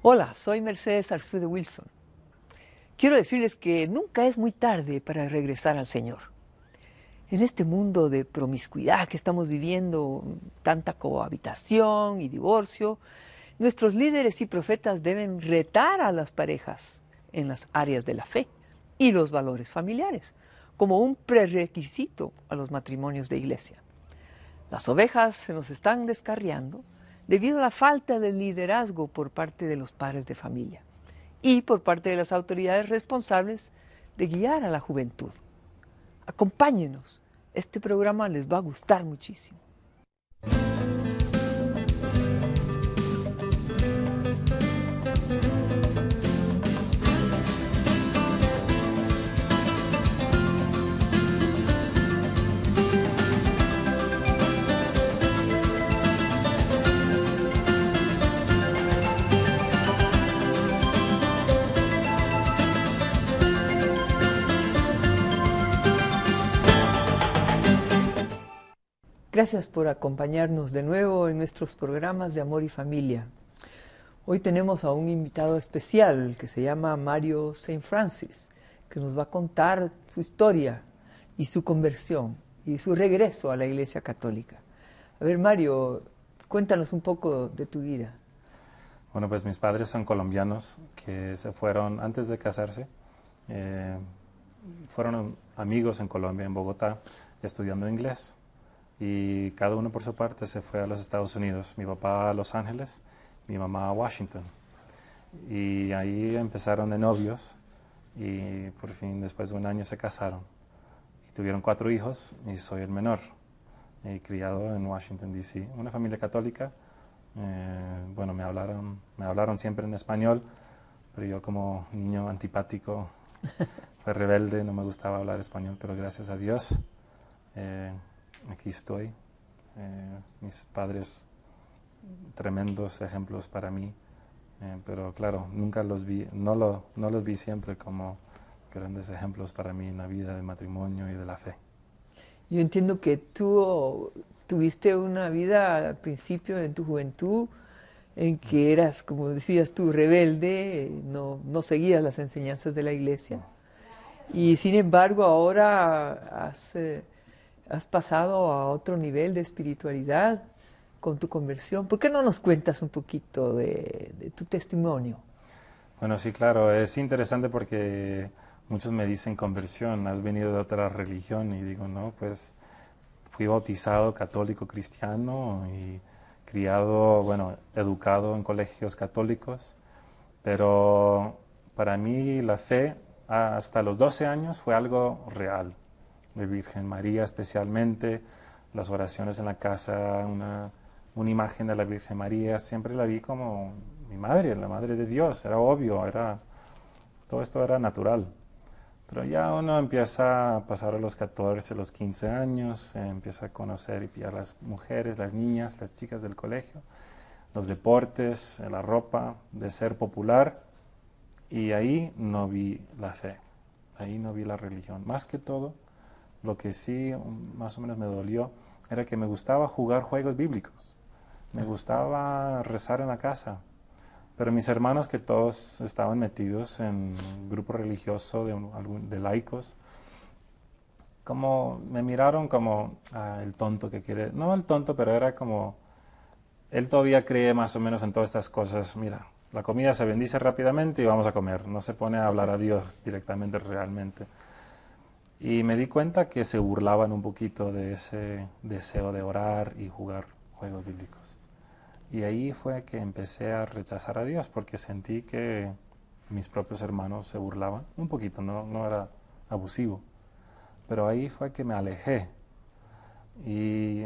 Hola, soy Mercedes Arzude Wilson. Quiero decirles que nunca es muy tarde para regresar al Señor. En este mundo de promiscuidad que estamos viviendo, tanta cohabitación y divorcio, nuestros líderes y profetas deben retar a las parejas en las áreas de la fe y los valores familiares, como un prerequisito a los matrimonios de iglesia. Las ovejas se nos están descarriando debido a la falta de liderazgo por parte de los padres de familia y por parte de las autoridades responsables de guiar a la juventud. Acompáñenos, este programa les va a gustar muchísimo. Gracias por acompañarnos de nuevo en nuestros programas de amor y familia. Hoy tenemos a un invitado especial que se llama Mario Saint Francis, que nos va a contar su historia y su conversión y su regreso a la Iglesia Católica. A ver, Mario, cuéntanos un poco de tu vida. Bueno, pues mis padres son colombianos que se fueron antes de casarse. eh, Fueron amigos en Colombia, en Bogotá, estudiando inglés. Y cada uno por su parte se fue a los Estados Unidos. Mi papá a Los Ángeles, mi mamá a Washington. Y ahí empezaron de novios y por fin después de un año se casaron. Y tuvieron 4 hijos y soy el menor. Y criado en Washington, D.C. Una familia católica. Bueno, me hablaron siempre en español, pero yo como niño antipático, fue rebelde, no me gustaba hablar español, pero gracias a Dios eh, aquí estoy. Mis padres, tremendos ejemplos para mí, pero claro, nunca los vi, no los vi siempre como grandes ejemplos para mí en la vida de matrimonio y de la fe. Yo entiendo que tú tuviste una vida al principio en tu juventud en que eras, como decías tú, rebelde, no seguías las enseñanzas de la iglesia. Y sin embargo ahora has pasado a otro nivel de espiritualidad con tu conversión. ¿Por qué no nos cuentas un poquito de tu testimonio? Bueno, sí, claro, es interesante porque muchos me dicen conversión, has venido de otra religión y digo, no, pues fui bautizado católico cristiano y criado, bueno, educado en colegios católicos, pero para mí la fe hasta los 12 años fue algo real, de Virgen María especialmente, las oraciones en la casa, una imagen de la Virgen María, siempre la vi como mi madre, la madre de Dios, era obvio, todo esto era natural. Pero ya uno empieza a pasar a los 14, los 15 años, empieza a conocer y pillar las mujeres, las niñas, las chicas del colegio, los deportes, la ropa, de ser popular, y ahí no vi la fe, ahí no vi la religión. Más que todo, lo que sí más o menos me dolió era que me gustaba jugar juegos bíblicos, me gustaba rezar en la casa, pero mis hermanos que todos estaban metidos en un grupo religioso de laicos, como me miraron como el tonto que quiere, no el tonto, pero era como, él todavía cree más o menos en todas estas cosas, mira, la comida se bendice rápidamente y vamos a comer, no se pone a hablar a Dios directamente realmente. Y me di cuenta que se burlaban un poquito de ese deseo de orar y jugar juegos bíblicos. Y ahí fue que empecé a rechazar a Dios porque sentí que mis propios hermanos se burlaban. Un poquito, no era abusivo. Pero ahí fue que me alejé. Y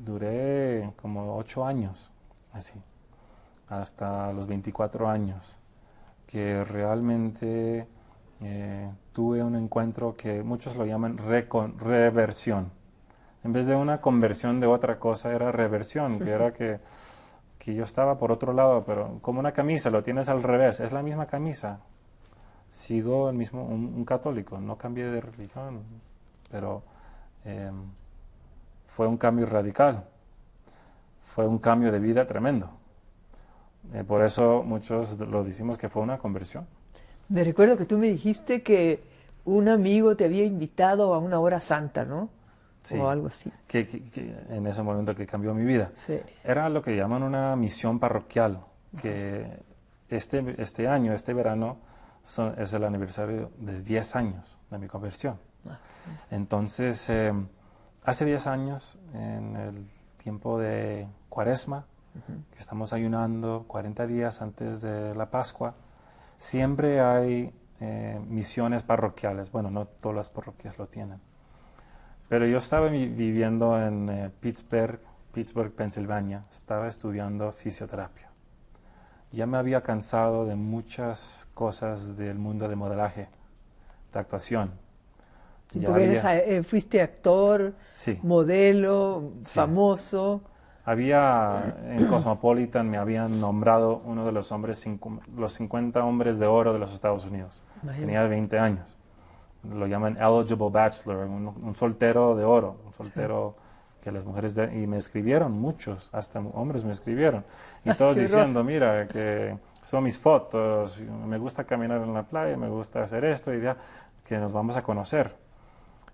duré como 8 años, así, hasta los 24 años, que realmente tuve un encuentro que muchos lo llaman reversión. En vez de una conversión de otra cosa, era reversión, que era que yo estaba por otro lado, pero como una camisa, lo tienes al revés, es la misma camisa. Sigo el mismo, un católico, no cambié de religión, pero eh, fue un cambio radical, fue un cambio de vida tremendo, Por eso muchos lo decimos que fue una conversión. Me recuerdo que tú me dijiste que un amigo te había invitado a una hora santa, ¿no? O Sí, algo así. que en ese momento que cambió mi vida. Sí. Era lo que llaman una misión parroquial, que este año, este verano, es el aniversario de 10 años de mi conversión. Entonces, hace 10 años, en el tiempo de Cuaresma, que estamos ayunando 40 días antes de la Pascua, siempre hay misiones parroquiales. Bueno, no todas las parroquias lo tienen. Pero yo estaba viviendo en Pittsburgh, Pensilvania. Estaba estudiando fisioterapia. Ya me había cansado de muchas cosas del mundo de modelaje, de actuación. Sí, Ya porque había, fuiste actor, sí, modelo, sí. famoso. Había en Cosmopolitan me habían nombrado uno de los 50 hombres de oro de los Estados Unidos. Tenía Imagínate. 20 años. Lo llaman eligible bachelor, un soltero de oro, un soltero que las mujeres y me escribieron muchos, hasta hombres me escribieron y Ay, todos qué horror. diciendo, mira, que son mis fotos, me gusta caminar en la playa, me gusta hacer esto y ya que nos vamos a conocer.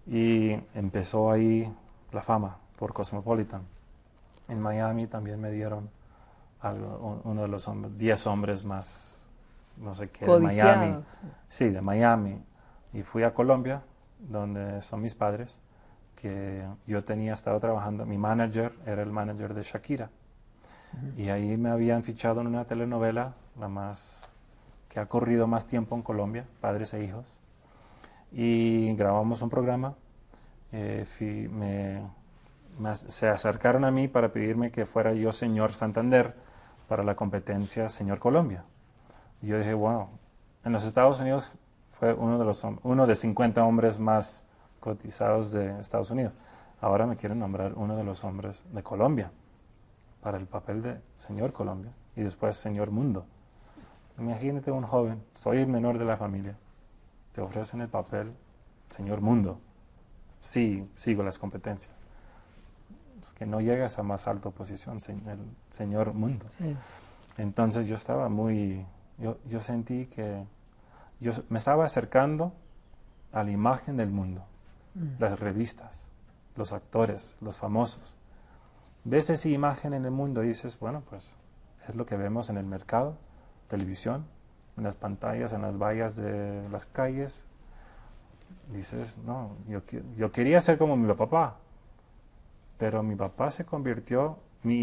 Y empezó ahí la fama por Cosmopolitan. En Miami también me dieron uno de los 10 hombres más, no sé qué, de Miami. Codiciados. Sí, de Miami. Y fui a Colombia, donde son mis padres, que yo estado trabajando, mi manager era el manager de Shakira. Y ahí me habían fichado en una telenovela, la más que ha corrido más tiempo en Colombia, Padres e Hijos. Y grabamos un programa. Se acercaron a mí para pedirme que fuera yo señor Santander para la competencia Señor Colombia. Y yo dije, wow, en los Estados Unidos fue uno de 50 hombres más cotizados de Estados Unidos. Ahora me quieren nombrar uno de los hombres de Colombia para el papel de Señor Colombia y después Señor Mundo. Imagínate un joven, soy el menor de la familia, te ofrecen el papel Señor Mundo. Sí, sigo las competencias. Es que no llegas a más alta posición, el Señor Mundo. Sí. Entonces yo estaba yo sentí que yo me estaba acercando a la imagen del mundo, las revistas, los actores, los famosos. Ves esa imagen en el mundo y dices, bueno, pues es lo que vemos en el mercado, televisión, en las pantallas, en las vallas de las calles. Dices, no, yo quería ser como mi papá, pero mi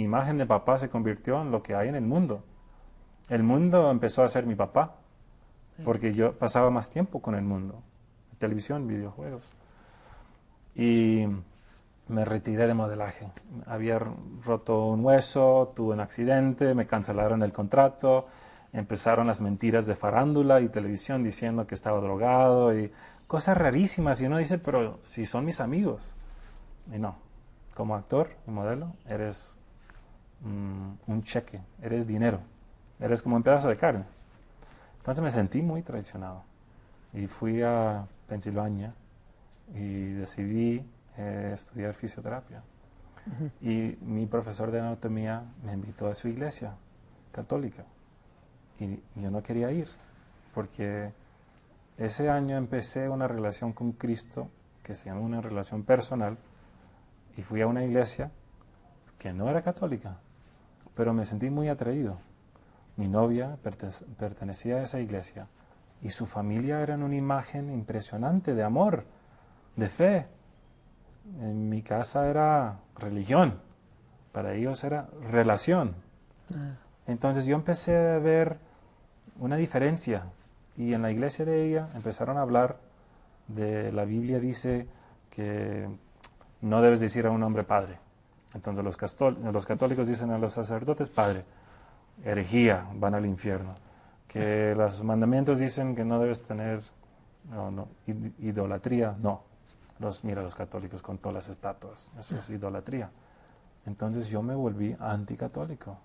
imagen de papá se convirtió en lo que hay en el mundo. El mundo empezó a ser mi papá, porque yo pasaba más tiempo con el mundo, televisión, videojuegos. Y me retiré de modelaje. Había roto un hueso, tuve un accidente, me cancelaron el contrato, empezaron las mentiras de farándula y televisión diciendo que estaba drogado y cosas rarísimas. Y uno dice, pero si son mis amigos. Y no, como actor y modelo eres un cheque, eres dinero, eres como un pedazo de carne. Entonces me sentí muy traicionado y fui a Pensilvania y decidí estudiar fisioterapia. Y mi profesor de anatomía me invitó a su iglesia católica y yo no quería ir porque ese año empecé una relación con Cristo que se llama una relación personal y fui a una iglesia que no era católica, pero me sentí muy atraído. Mi novia pertenecía a esa iglesia y su familia era una imagen impresionante de amor, de fe. En mi casa era religión, para ellos era relación. Entonces yo empecé a ver una diferencia y en la iglesia de ella empezaron a hablar de la Biblia dice que no debes decir a un hombre padre. Entonces los católicos dicen a los sacerdotes padre, herejía, van al infierno. Que los mandamientos dicen que no debes tener idolatría, no. Mira los católicos con todas las estatuas, eso es idolatría. Entonces yo me volví anticatólico.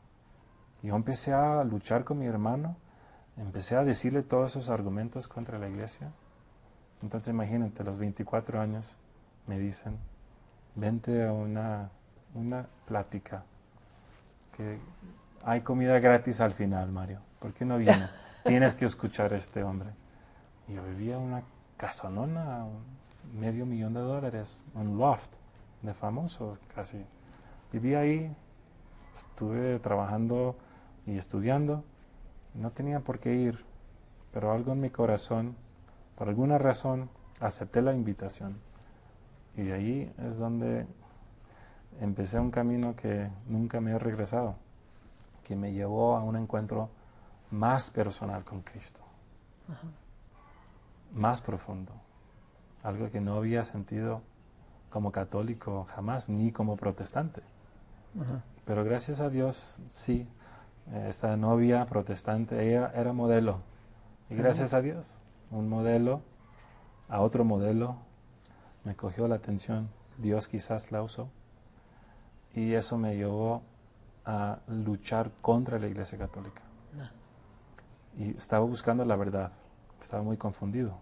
Yo empecé a luchar con mi hermano, empecé a decirle todos esos argumentos contra la iglesia. Entonces imagínate, a los 24 años me dicen, vente a una plática que hay comida gratis al final, Mario. ¿Por qué no viene? Tienes que escuchar a este hombre. Y yo vivía en una casonona, $500,000, un loft de famoso casi. Viví ahí, estuve trabajando y estudiando. No tenía por qué ir, pero algo en mi corazón, por alguna razón, acepté la invitación. Y de ahí es donde empecé un camino que nunca me he regresado, que me llevó a un encuentro más personal con Cristo, más profundo, algo que no había sentido como católico jamás, ni como protestante. Pero gracias a Dios, sí, esta novia protestante, ella era modelo. Y gracias a Dios, un modelo a otro modelo me cogió la atención. Dios quizás la usó. Y eso me llevó a luchar contra la Iglesia Católica. Y estaba buscando la verdad, estaba muy confundido.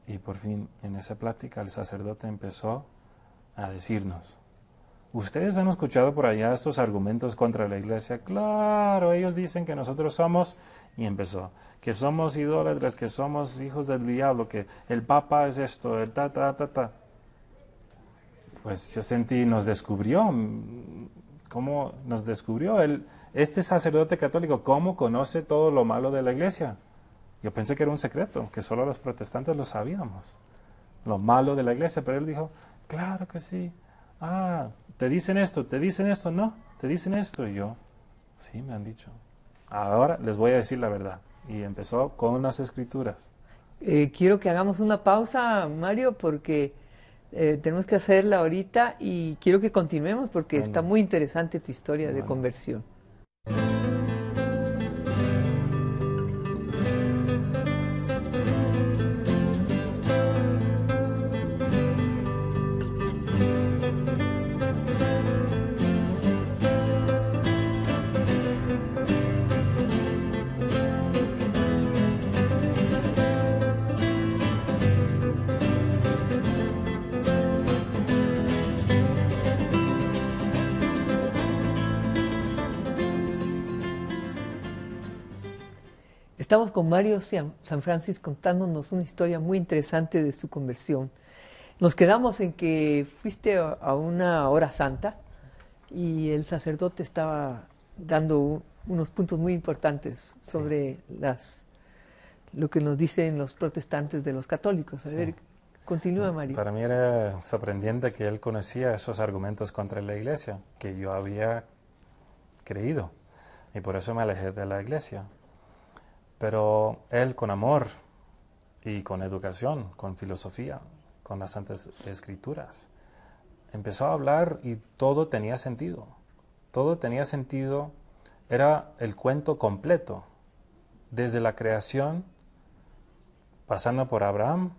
Y por fin, en esa plática, el sacerdote empezó a decirnos: ¿ustedes han escuchado por allá estos argumentos contra la Iglesia? Claro, ellos dicen que nosotros somos, y empezó, que somos idólatras, que somos hijos del diablo, que el Papa es esto, el ta. Pues yo sentí, nos descubrió. ¿Cómo nos descubrió? Este sacerdote católico, ¿cómo conoce todo lo malo de la Iglesia? Yo pensé que era un secreto, que solo los protestantes lo sabíamos, lo malo de la Iglesia, pero él dijo, claro que sí. Te dicen esto, no, te dicen esto. Y yo, sí, me han dicho. Ahora les voy a decir la verdad. Y empezó con las Escrituras. Quiero que hagamos una pausa, Mario, porque tenemos que hacerla ahorita y quiero que continuemos porque está muy interesante tu historia de conversión. Estamos con Mario San Francis contándonos una historia muy interesante de su conversión. Nos quedamos en que fuiste a una hora santa y el sacerdote estaba dando unos puntos muy importantes sobre lo que nos dicen los protestantes de los católicos. A ver, continúa, Mario. Para mí era sorprendente que él conocía esos argumentos contra la Iglesia, que yo había creído, y por eso me alejé de la Iglesia. Pero él, con amor y con educación, con filosofía, con las Santas Escrituras, empezó a hablar y todo tenía sentido. Todo tenía sentido, era el cuento completo, desde la creación, pasando por Abraham,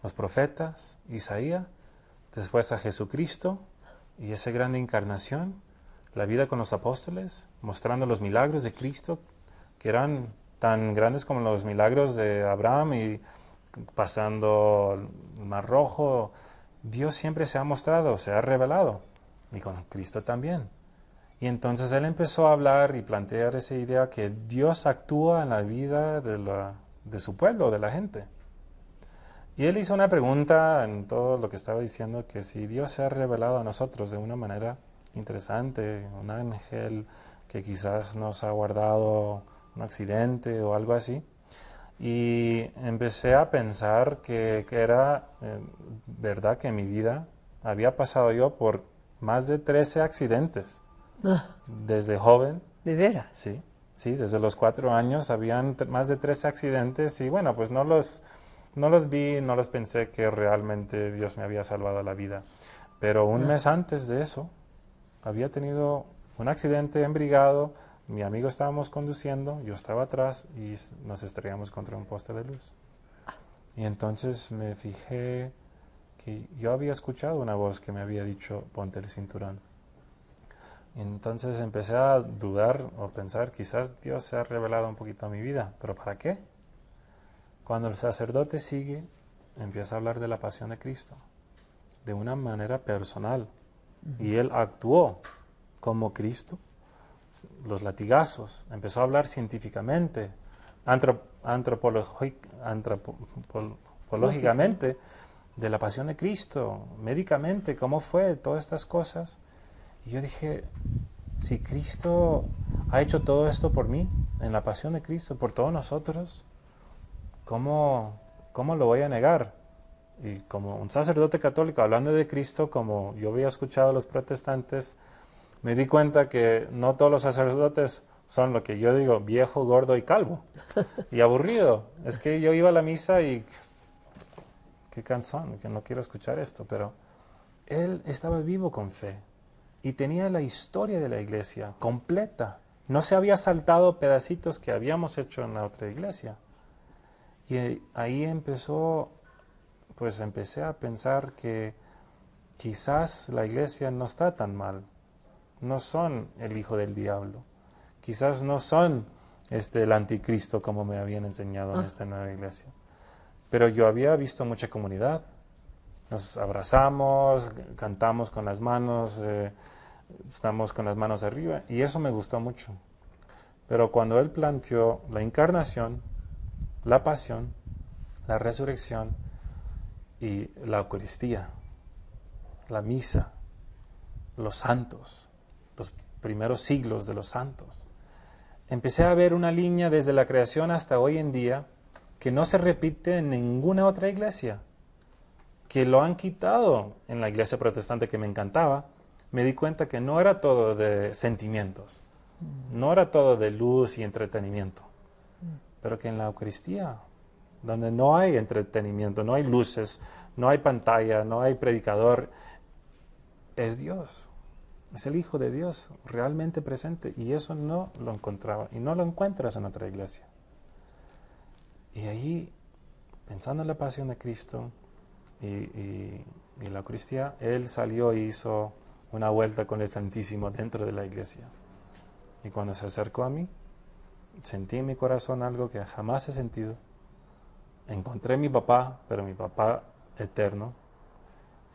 los profetas, Isaías, después a Jesucristo y esa gran encarnación, la vida con los apóstoles, mostrando los milagros de Cristo, que eran tan grandes como los milagros de Abraham y pasando el Mar Rojo. Dios siempre se ha mostrado, se ha revelado, y con Cristo también. Y entonces él empezó a hablar y plantear esa idea que Dios actúa en la vida de su pueblo, de la gente. Y él hizo una pregunta en todo lo que estaba diciendo, que si Dios se ha revelado a nosotros de una manera interesante, un ángel que quizás nos ha guardado un accidente o algo así. Y empecé a pensar que era verdad que en mi vida había pasado yo por más de 13 accidentes. Desde joven. ¿De veras? Sí, desde los 4 años habían más de 13 accidentes y bueno, pues no los vi, no los pensé que realmente Dios me había salvado la vida. Pero un mes antes de eso, había tenido un accidente en Brigado. Mi amigo estábamos conduciendo, yo estaba atrás y nos estrellamos contra un poste de luz. Y entonces me fijé que yo había escuchado una voz que me había dicho, ponte el cinturón. Y entonces empecé a dudar o pensar, quizás Dios se ha revelado un poquito a mi vida, pero ¿para qué? Cuando el sacerdote sigue, empieza a hablar de la pasión de Cristo, de una manera personal. Y él actuó como Cristo, los latigazos, empezó a hablar científicamente, antropológicamente, de la pasión de Cristo, médicamente, cómo fue, todas estas cosas. Y yo dije, si Cristo ha hecho todo esto por mí, en la pasión de Cristo, por todos nosotros, ¿cómo lo voy a negar? Y como un sacerdote católico, hablando de Cristo, como yo había escuchado a los protestantes, me di cuenta que no todos los sacerdotes son lo que yo digo, viejo, gordo y calvo, y aburrido. Es que yo iba a la misa y qué cansón, que no quiero escuchar esto, pero él estaba vivo con fe y tenía la historia de la iglesia completa. No se había saltado pedacitos que habíamos hecho en la otra iglesia. Y ahí empecé a pensar que quizás la iglesia no está tan mal. No son el hijo del diablo. Quizás no son el anticristo como me habían enseñado en esta nueva iglesia. Pero yo había visto mucha comunidad. Nos abrazamos, cantamos con las manos, estamos con las manos arriba, y eso me gustó mucho. Pero cuando él planteó la encarnación, la pasión, la resurrección y la Eucaristía, la misa, los santos, los primeros siglos de los santos, empecé a ver una línea desde la creación hasta hoy en día que no se repite en ninguna otra iglesia, que lo han quitado en la iglesia protestante que me encantaba. Me di cuenta que no era todo de sentimientos, no era todo de luz y entretenimiento, pero que en la Eucaristía, donde no hay entretenimiento, no hay luces, no hay pantalla, no hay predicador, es Dios, es el Hijo de Dios realmente presente, y eso no lo encontraba y no lo encuentras en otra iglesia. Y ahí, pensando en la pasión de Cristo y la Eucaristía, él salió y hizo una vuelta con el Santísimo dentro de la iglesia. Y cuando se acercó a mí, sentí en mi corazón algo que jamás he sentido. Encontré a mi papá, pero mi papá eterno.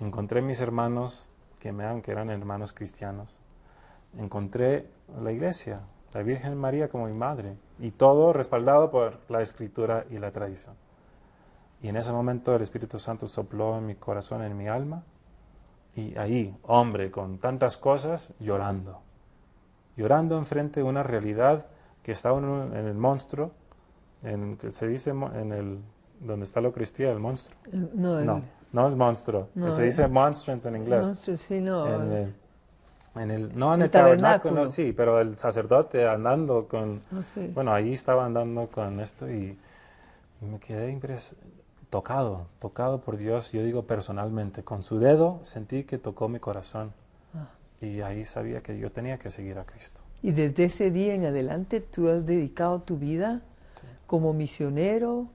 Encontré a mis hermanos que eran hermanos cristianos. Encontré la iglesia, la Virgen María como mi madre, y todo respaldado por la Escritura y la tradición. Y en ese momento el Espíritu Santo sopló en mi corazón, en mi alma, y ahí, hombre, con tantas cosas, llorando enfrente de una realidad que estaba en el monstruo, que se dice donde está la Eucaristía, el monstruo. No es monstruo, no, se dice monstrance en inglés. Monstruo, sí, no. En el tabernáculo, sí, pero el sacerdote andando con... Sí. Bueno, ahí estaba andando con esto y me quedé tocado por Dios, yo digo personalmente. Con su dedo sentí que tocó mi corazón. Y ahí sabía que yo tenía que seguir a Cristo. Y desde ese día en adelante tú has dedicado tu vida como misionero,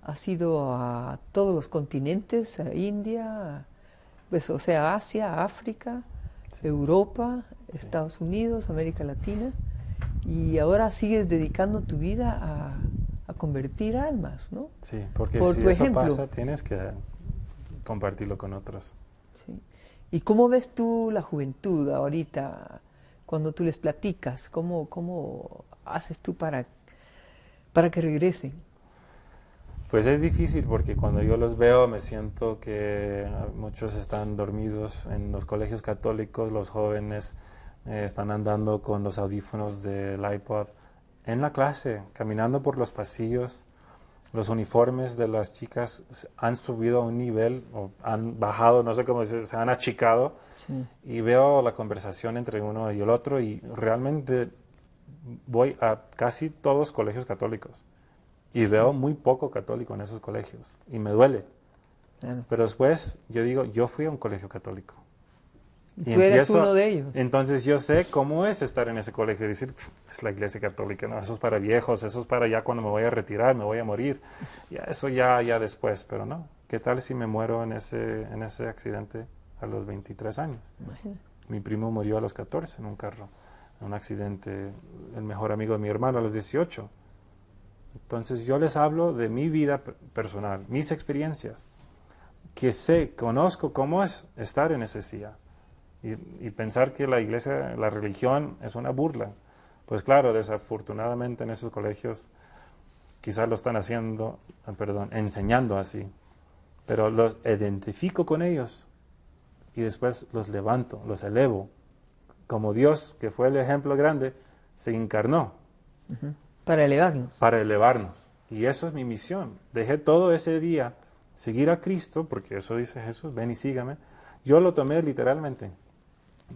has ido a todos los continentes, a India, pues, o sea, Asia, África, Europa, Estados Unidos, América Latina, y ahora sigues dedicando tu vida a convertir almas, ¿no? Sí, porque Por si tu eso ejemplo. pasa, tienes que compartirlo con otros. Sí. ¿Y cómo ves tú la juventud ahorita, cuando tú les platicas? ¿Cómo haces tú para que regresen? Pues es difícil porque cuando yo los veo me siento que muchos están dormidos en los colegios católicos, los jóvenes están andando con los audífonos del iPod en la clase, caminando por los pasillos. Los uniformes de las chicas han subido a un nivel, o han bajado, no sé cómo decir, se han achicado. Sí. Y veo la conversación entre uno y el otro, y realmente voy a casi todos los colegios católicos. Y veo muy poco católico en esos colegios. Y me duele. Claro. Pero después yo digo, yo fui a un colegio católico. Y tú eres uno de ellos. Entonces yo sé cómo es estar en ese colegio y decir, es la iglesia católica, no, eso es para viejos, eso es para ya cuando me voy a retirar, me voy a morir. Eso ya después, pero no. ¿Qué tal si me muero en ese accidente a los 23 años? Imagínate. Mi primo murió a los 14 en un carro, en un accidente, el mejor amigo de mi hermano a los 18. Entonces yo les hablo de mi vida personal, mis experiencias, que conozco cómo es estar en ese silla y pensar que la iglesia, la religión es una burla. Pues claro, desafortunadamente en esos colegios quizás lo están haciendo, enseñando así, pero los identifico con ellos y después los levanto, los elevo, como Dios, que fue el ejemplo grande, se encarnó. Para elevarnos. Para elevarnos. Y eso es mi misión. Dejé todo ese día seguir a Cristo, porque eso dice Jesús, ven y sígame. Yo lo tomé literalmente.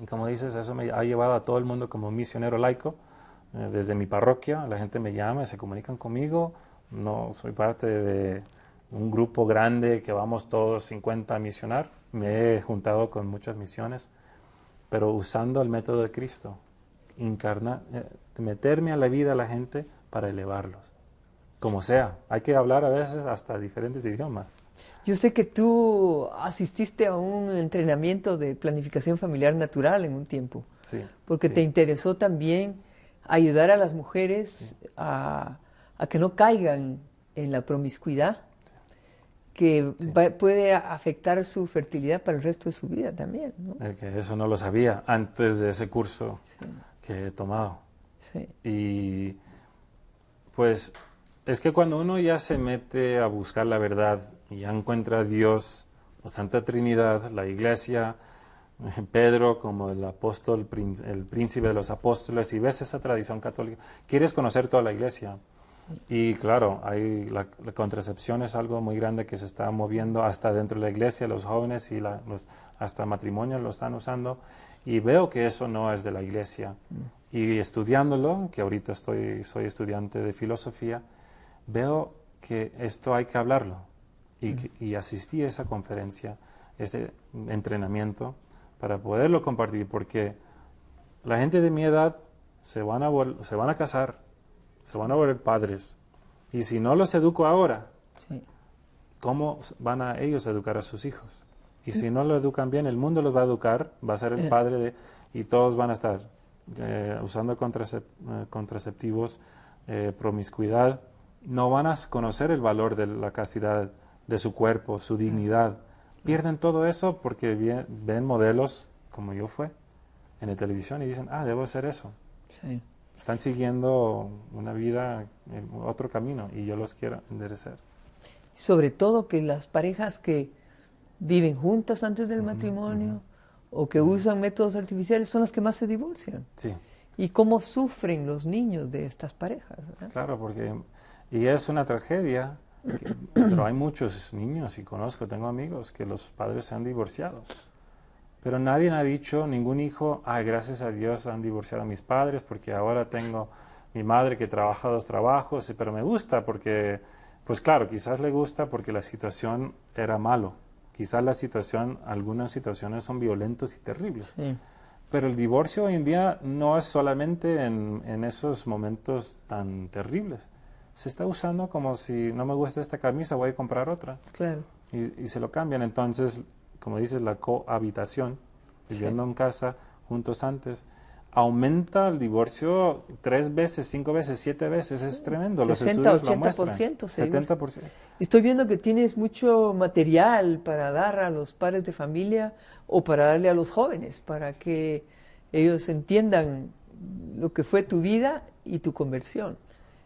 Y como dices, eso me ha llevado a todo el mundo como misionero laico. Desde mi parroquia, la gente me llama, se comunican conmigo. No soy parte de un grupo grande que vamos todos 50 a misionar. Me he juntado con muchas misiones, pero usando el método de Cristo. Meterme a la vida a la gente para elevarlos. Como sea, hay que hablar a veces hasta diferentes idiomas. Yo sé que tú asististe a un entrenamiento de planificación familiar natural en un tiempo, Sí, porque sí. te interesó también ayudar a las mujeres a que no caigan en la promiscuidad, que puede afectar su fertilidad para el resto de su vida también, ¿no? Que eso no lo sabía antes de ese curso que he tomado. Sí. Y pues es que cuando uno ya se mete a buscar la verdad y ya encuentra a Dios, la Santa Trinidad, la Iglesia, Pedro como el apóstol, el príncipe de los apóstoles, y ves esa tradición católica, quieres conocer toda la Iglesia. Y claro, la contracepción es algo muy grande que se está moviendo hasta dentro de la Iglesia, los jóvenes y hasta matrimonios lo están usando, y veo que eso no es de la Iglesia. Y estudiándolo, que ahorita soy estudiante de filosofía, veo que esto hay que hablarlo. Y asistí a esa conferencia, ese entrenamiento, para poderlo compartir, porque la gente de mi edad se van a casar, se van a volver padres, y si no los educo ahora, ¿cómo van a ellos educar a sus hijos? Y si no lo educan bien, el mundo los va a educar, va a ser el padre y todos van a estar usando contraceptivos, promiscuidad, no van a conocer el valor de la castidad, de su cuerpo, su dignidad. Pierden todo eso porque ven modelos como yo fue en la televisión y dicen, debo hacer eso. Sí. Están siguiendo una vida, otro camino, y yo los quiero enderezar. Sobre todo que las parejas que viven juntas antes del matrimonio o que usan métodos artificiales son las que más se divorcian. Sí. Y cómo sufren los niños de estas parejas, ¿verdad? Claro, y es una tragedia, pero hay muchos niños, y tengo amigos que los padres se han divorciado. Pero nadie ha dicho, ningún hijo, gracias a Dios han divorciado a mis padres porque ahora tengo mi madre que trabaja 2 trabajos, pero me gusta porque, pues claro, quizás le gusta porque la situación era malo. Quizás algunas situaciones son violentas y terribles. Sí. Pero el divorcio hoy en día no es solamente en esos momentos tan terribles. Se está usando como si no me gusta esta camisa, voy a comprar otra. Claro. Y se lo cambian. Entonces, como dices, la cohabitación, viviendo en casa, juntos antes, aumenta el divorcio 3 veces, 5 veces, 7 veces. Es tremendo. 60, Los estudios 80%. lo muestran. 70%. Estoy viendo que tienes mucho material para dar a los padres de familia o para darle a los jóvenes, para que ellos entiendan lo que fue tu vida y tu conversión.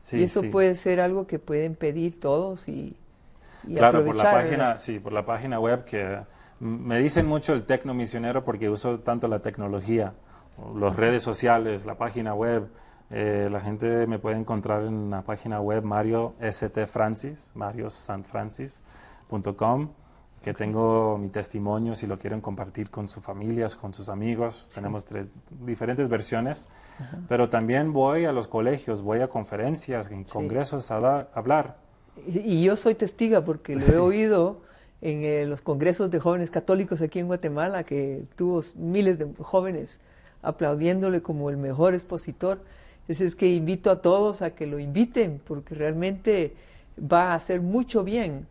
Sí, y eso sí. puede ser algo que pueden pedir todos y claro, aprovechar. por la página web, que me dicen mucho el tecno misionero porque uso tanto la tecnología, las redes sociales, la página web. La gente me puede encontrar en la página web mariosanfrancis.com, que tengo mi testimonio si lo quieren compartir con sus familias, con sus amigos. Sí. Tenemos diferentes versiones, pero también voy a los colegios, voy a conferencias, en congresos a hablar. Y yo soy testiga porque lo he oído en los congresos de jóvenes católicos aquí en Guatemala, que tuvo miles de jóvenes aplaudiéndole como el mejor expositor. Es que invito a todos a que lo inviten, porque realmente va a hacer mucho bien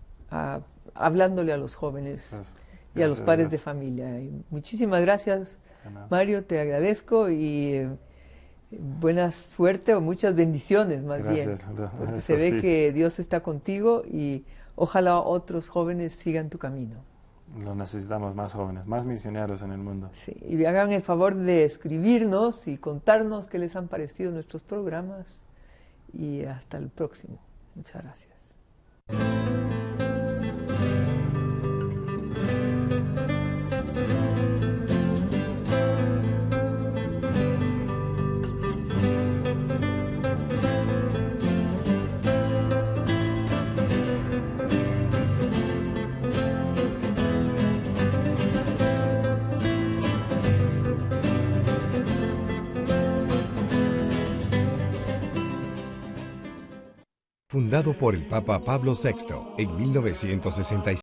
hablándole a los jóvenes y a los padres de familia. Y muchísimas gracias, Mario, te agradezco y buena suerte o muchas bendiciones más bien. Porque se ve que Dios está contigo y ojalá otros jóvenes sigan tu camino. Lo necesitamos más jóvenes, más misioneros en el mundo. Sí, y hagan el favor de escribirnos y contarnos qué les han parecido nuestros programas. Y hasta el próximo. Muchas gracias. Fundado por el Papa Pablo VI en 1965.